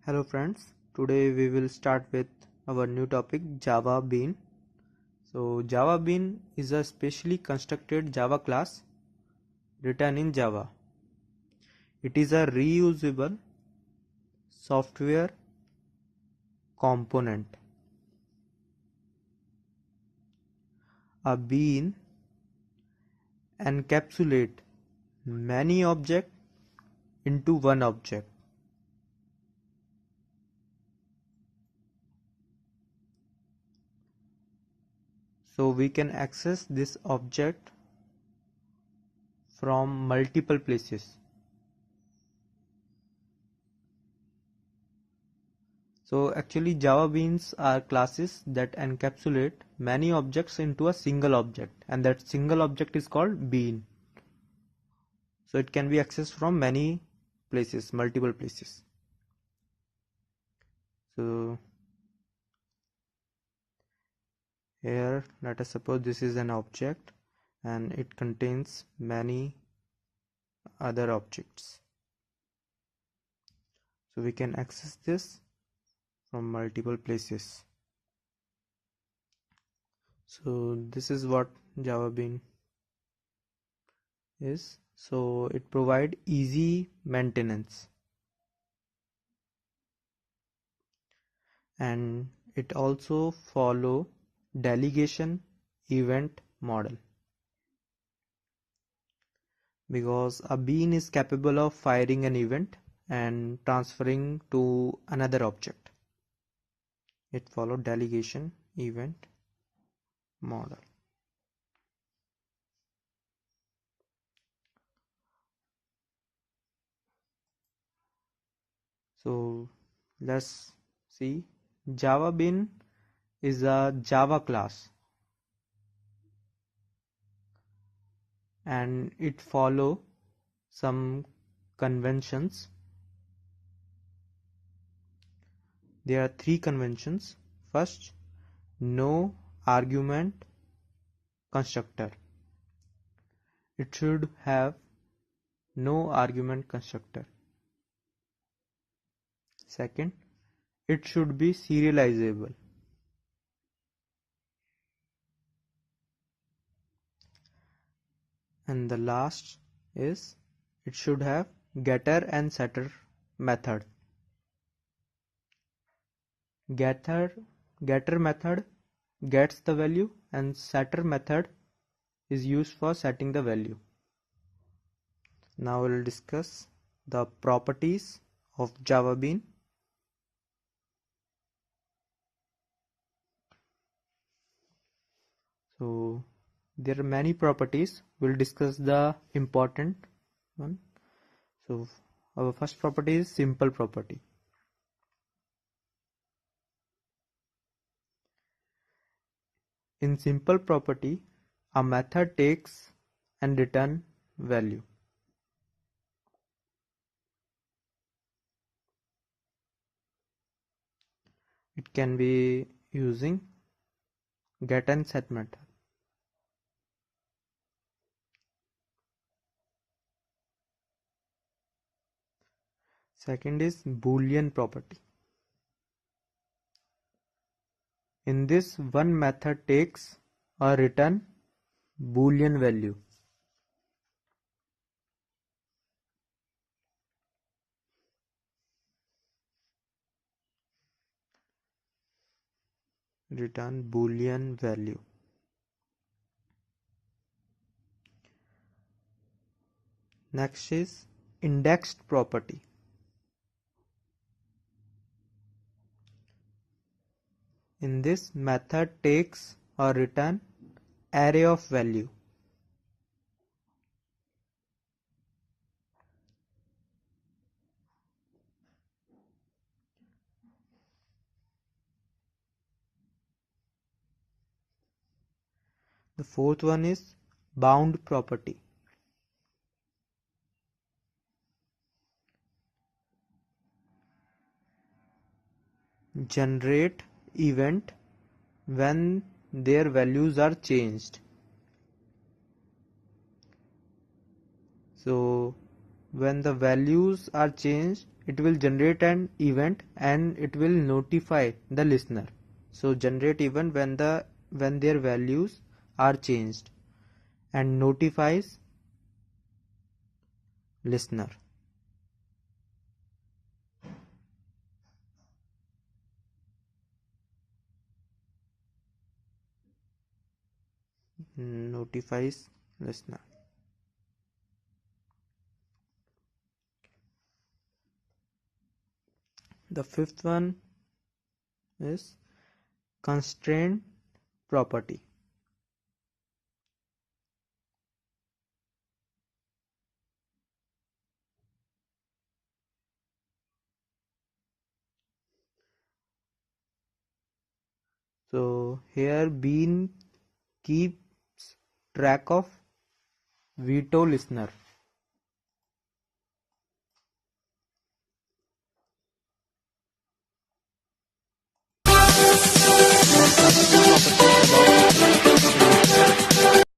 Hello friends, today we will start with our new topic Java Bean. So Java Bean is a specially constructed Java class written in Java. It is a reusable software component. A bean encapsulates many objects into one object. So we can access this object from multiple places. So actually Java beans are classes that encapsulate many objects into a single object, and that single object is called bean. So it can be accessed from many places, multiple places. So here let us suppose this is an object and it contains many other objects. So we can access this from multiple places. So this is what Java Bean is. So it provides easy maintenance, and it also follow delegation event model, because a bean is capable of firing an event and transferring to another object. It follows delegation event model. So let's see. Java Bean is a Java class and it follow some conventions. There are three conventions. First, no argument constructor. It should have no argument constructor. Second, it should be serializable. And the last is it should have getter and setter method. Getter method gets the value and setter method is used for setting the value. Now we'll discuss the properties of Java Bean. So there are many properties. We'll discuss the important one. So our first property is simple property. In simple property, a method takes and return value. It can be using get and set method. Second is Boolean property. In this, one method takes or return Boolean value. Return Boolean value. Next is indexed property. In this, method takes or return array of value. The fourth one is bound property. Generate event when their values are changed. So when the values are changed, it will generate an event and it will notify the listener. So generate event when their values are changed and notifies listener. Notifies listener. The fifth one is constraint property. So here bean keeps track of veto listener. And constraint property is about